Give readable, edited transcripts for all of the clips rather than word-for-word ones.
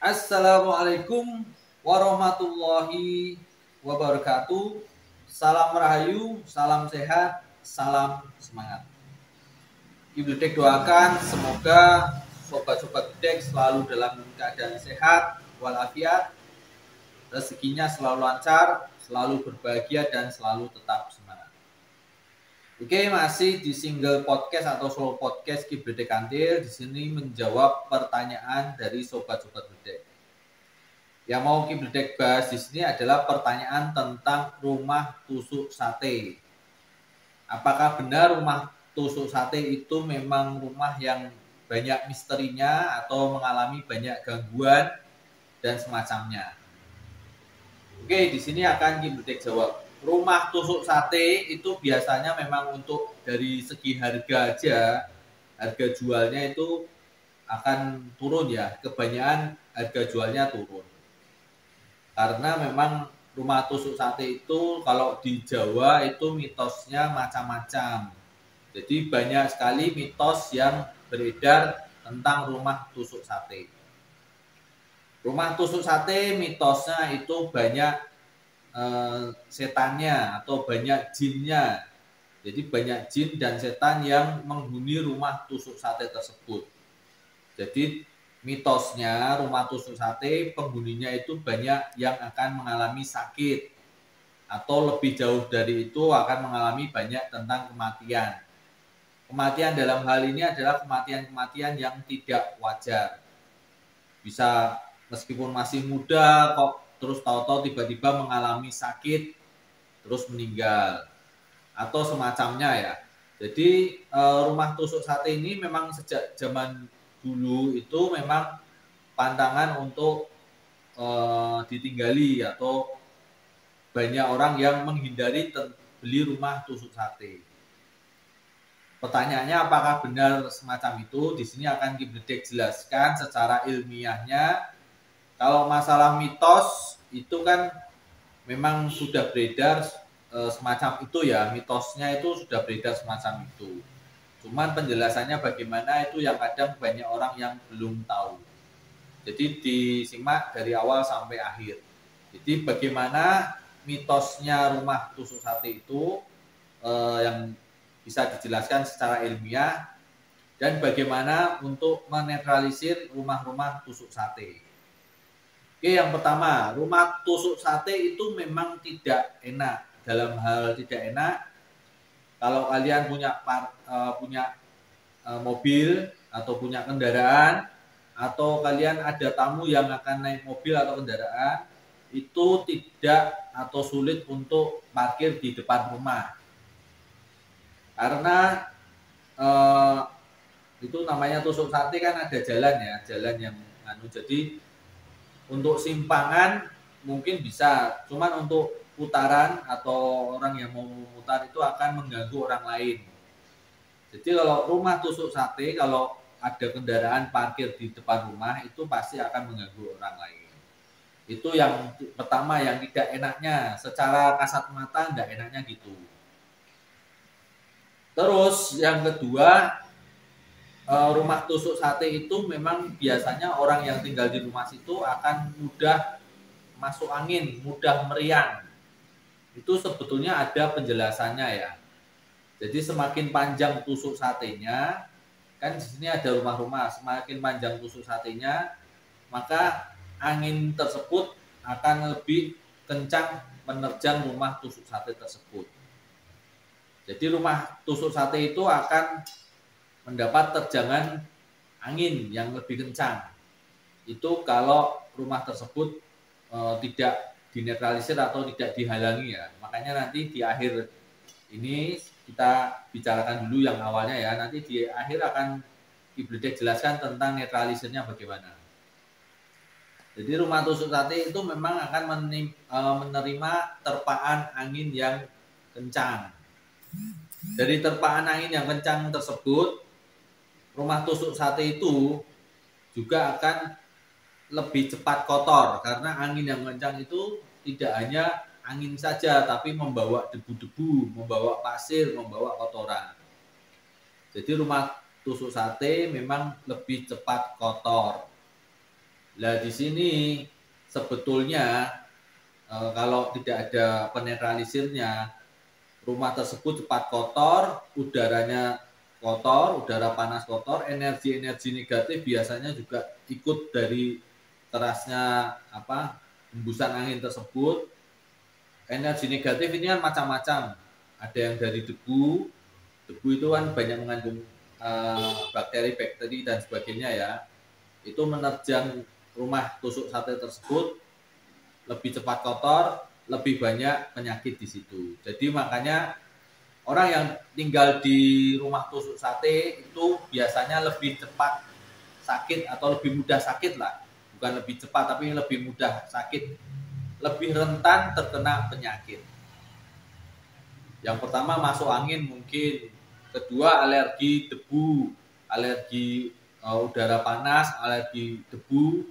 Assalamualaikum warahmatullahi wabarakatuh. Salam rahayu, salam sehat, salam semangat. Ibledek doakan semoga sobat-sobat Ibledek selalu dalam keadaan sehat walafiat, rezekinya selalu lancar, selalu berbahagia dan selalu tetap semangat. Oke, masih di single podcast atau solo podcast Ibledek Kantil. Di sini menjawab pertanyaan dari sobat-sobat Ibledek. Yang mau Ibledek bahas di sini adalah pertanyaan tentang rumah tusuk sate. Apakah benar rumah tusuk sate itu memang rumah yang banyak misterinya atau mengalami banyak gangguan dan semacamnya? Oke, di sini akan Ibledek jawab. Rumah tusuk sate itu biasanya memang untuk dari segi harga aja, harga jualnya itu akan turun ya. Kebanyakan harga jualnya turun. Karena memang rumah tusuk sate itu kalau di Jawa itu mitosnya macam-macam. Jadi banyak sekali mitos yang beredar tentang rumah tusuk sate. Rumah tusuk sate mitosnya itu banyak setannya atau banyak jinnya. Jadi banyak jin dan setan yang menghuni rumah tusuk sate tersebut. Jadi mitosnya rumah tusuk sate penghuninya itu banyak yang akan mengalami sakit atau lebih jauh dari itu akan mengalami banyak tentang kematian. Kematian dalam hal ini adalah kematian-kematian yang tidak wajar. Bisa meskipun masih muda kok terus tahu-tahu tiba-tiba mengalami sakit terus meninggal atau semacamnya ya. Jadi rumah tusuk sate ini memang sejak zaman dulu itu memang pantangan untuk ditinggali atau banyak orang yang menghindari beli rumah tusuk sate. Pertanyaannya apakah benar semacam itu? Di sini akan Ibledek jelaskan secara ilmiahnya. Kalau masalah mitos itu kan memang sudah beredar semacam itu ya, mitosnya itu sudah beredar semacam itu. Cuman penjelasannya bagaimana itu yang kadang banyak orang yang belum tahu. Jadi disimak dari awal sampai akhir. Jadi bagaimana mitosnya rumah tusuk sate itu yang bisa dijelaskan secara ilmiah dan bagaimana untuk menetralisir rumah-rumah tusuk sate. Oke, yang pertama, rumah tusuk sate itu memang tidak enak. Dalam hal tidak enak, kalau kalian punya mobil atau punya kendaraan, atau kalian ada tamu yang akan naik mobil atau kendaraan, itu tidak atau sulit untuk parkir di depan rumah. Karena itu namanya tusuk sate kan ada jalan ya, jalan yang jadi untuk simpangan mungkin bisa, cuman untuk putaran atau orang yang mau memutar itu akan mengganggu orang lain. Jadi kalau rumah tusuk sate, kalau ada kendaraan parkir di depan rumah itu pasti akan mengganggu orang lain. Itu yang pertama yang tidak enaknya, secara kasat mata tidak enaknya gitu. Terus yang kedua, rumah tusuk sate itu memang biasanya orang yang tinggal di rumah situ akan mudah masuk angin, mudah meriang. Itu sebetulnya ada penjelasannya ya. Jadi semakin panjang tusuk satenya, kan di sini ada rumah-rumah, semakin panjang tusuk satenya, maka angin tersebut akan lebih kencang menerjang rumah tusuk sate tersebut. Jadi rumah tusuk sate itu akan mendapat terjangan angin yang lebih kencang. Itu kalau rumah tersebut tidak dinetralisir atau tidak dihalangi ya. Makanya nanti di akhir ini kita bicarakan dulu yang awalnya ya. Nanti di akhir akan Ibledek jelaskan tentang netralisirnya bagaimana. Jadi rumah tusuk sate itu memang akan menerima terpaan angin yang kencang. Dari terpaan angin yang kencang tersebut, rumah tusuk sate itu juga akan lebih cepat kotor karena angin yang kencang itu tidak hanya angin saja tapi membawa debu-debu, membawa pasir, membawa kotoran. Jadi rumah tusuk sate memang lebih cepat kotor. Nah, di sini sebetulnya kalau tidak ada penetralisirnya, rumah tersebut cepat kotor, udaranya kotor, udara panas kotor, energi-energi negatif biasanya juga ikut dari kerasnya hembusan angin tersebut. Energi negatif ini kan macam-macam. Ada yang dari debu, debu itu kan banyak mengandung bakteri-bakteri dan sebagainya ya. Itu menerjang rumah tusuk sate tersebut, lebih cepat kotor, lebih banyak penyakit di situ. Jadi makanya orang yang tinggal di rumah tusuk sate itu biasanya lebih cepat sakit atau lebih mudah sakit lah. Bukan lebih cepat tapi lebih mudah sakit, lebih rentan terkena penyakit. Yang pertama masuk angin mungkin, kedua alergi debu, alergi udara panas, alergi debu,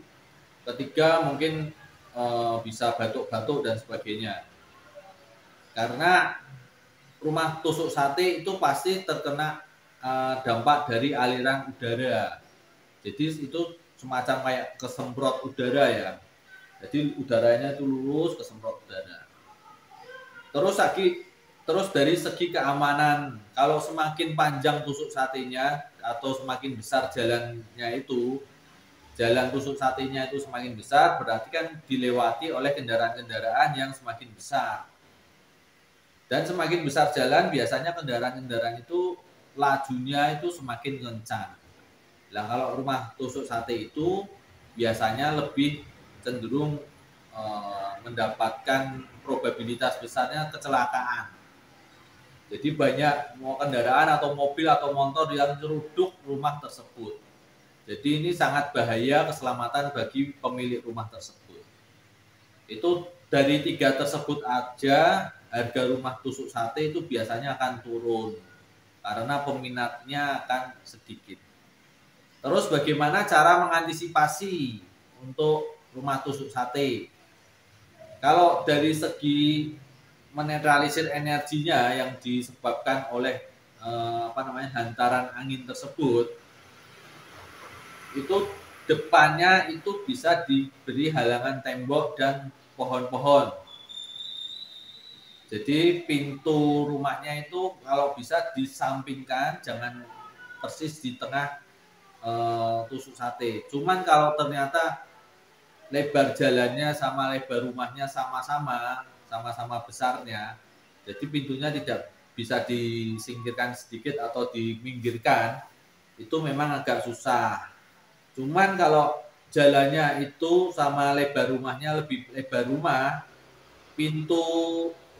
ketiga mungkin bisa batuk-batuk dan sebagainya. Karena rumah tusuk sate itu pasti terkena dampak dari aliran udara. Jadi itu semacam kayak kesemprot udara ya. Jadi udaranya itu lurus kesemprot udara. Terus dari segi keamanan, kalau semakin panjang tusuk satenya atau semakin besar jalannya itu, jalan tusuk satenya itu semakin besar, berarti kan dilewati oleh kendaraan-kendaraan yang semakin besar. Dan semakin besar jalan, biasanya kendaraan-kendaraan itu lajunya itu semakin kencang. Nah, kalau rumah tusuk sate itu biasanya lebih cenderung mendapatkan probabilitas besarnya kecelakaan. Jadi banyak kendaraan atau mobil atau motor yang nyeruduk rumah tersebut. Jadi ini sangat bahaya keselamatan bagi pemilik rumah tersebut. Itu dari 3 tersebut aja harga rumah tusuk sate itu biasanya akan turun karena peminatnya akan sedikit. Terus bagaimana cara mengantisipasi untuk rumah tusuk sate? Kalau dari segi menetralisir energinya yang disebabkan oleh hantaran angin tersebut, itu depannya itu bisa diberi halangan tembok dan pohon-pohon. Jadi pintu rumahnya itu kalau bisa disampingkan, jangan persis di tengah tusuk sate. Cuman kalau ternyata lebar jalannya sama lebar rumahnya sama-sama besarnya, jadi pintunya tidak bisa disingkirkan sedikit atau diminggirkan, itu memang agak susah. Cuman kalau jalannya itu sama lebar rumahnya lebih lebar rumah, pintu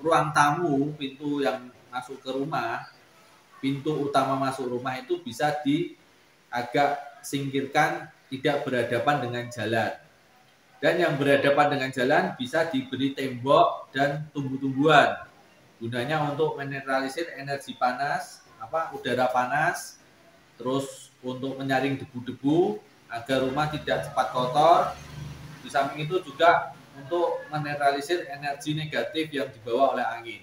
ruang tamu, pintu yang masuk ke rumah, pintu utama masuk rumah itu bisa agak singkirkan, tidak berhadapan dengan jalan. Dan yang berhadapan dengan jalan bisa diberi tembok dan tumbuh-tumbuhan. Gunanya untuk menetralisir energi panas, udara panas, terus untuk menyaring debu-debu agar rumah tidak cepat kotor. Di samping itu juga untuk menetralisir energi negatif yang dibawa oleh angin.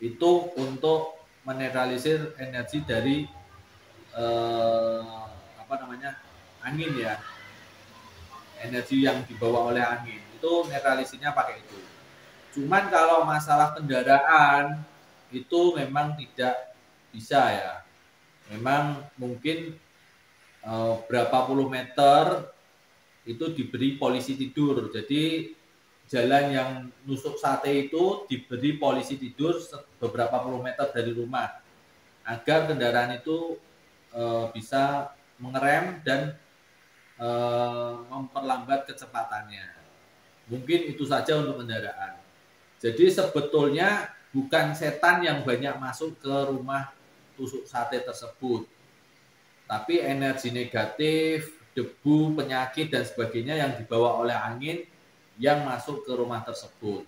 Itu untuk menetralisir energi dari angin ya. Energi yang dibawa oleh angin itu netralisirnya pakai itu. Cuman kalau masalah kendaraan itu memang tidak bisa ya. Memang mungkin berapa puluh meter itu diberi polisi tidur. Jadi jalan yang nusuk sate itu diberi polisi tidur beberapa puluh meter dari rumah agar kendaraan itu bisa mengerem dan memperlambat kecepatannya. Mungkin itu saja untuk kendaraan. Jadi sebetulnya bukan setan yang banyak masuk ke rumah tusuk sate tersebut, tapi energi negatif, debu, penyakit dan sebagainya yang dibawa oleh angin yang masuk ke rumah tersebut.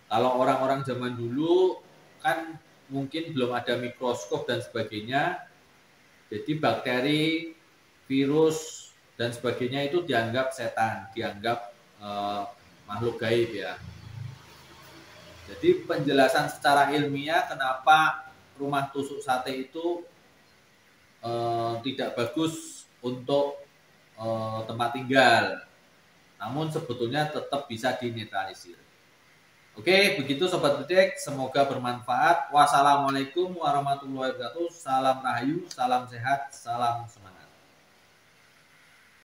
Kalau orang-orang zaman dulu kan mungkin belum ada mikroskop dan sebagainya, jadi bakteri, virus dan sebagainya itu dianggap setan, dianggap makhluk gaib ya. Jadi penjelasan secara ilmiah kenapa rumah tusuk sate itu tidak bagus untuk tempat tinggal. Namun sebetulnya tetap bisa dinetralisir. Oke, begitu Sobat Bedek, semoga bermanfaat. Wassalamualaikum warahmatullahi wabarakatuh. Salam rahayu, salam sehat, salam semangat.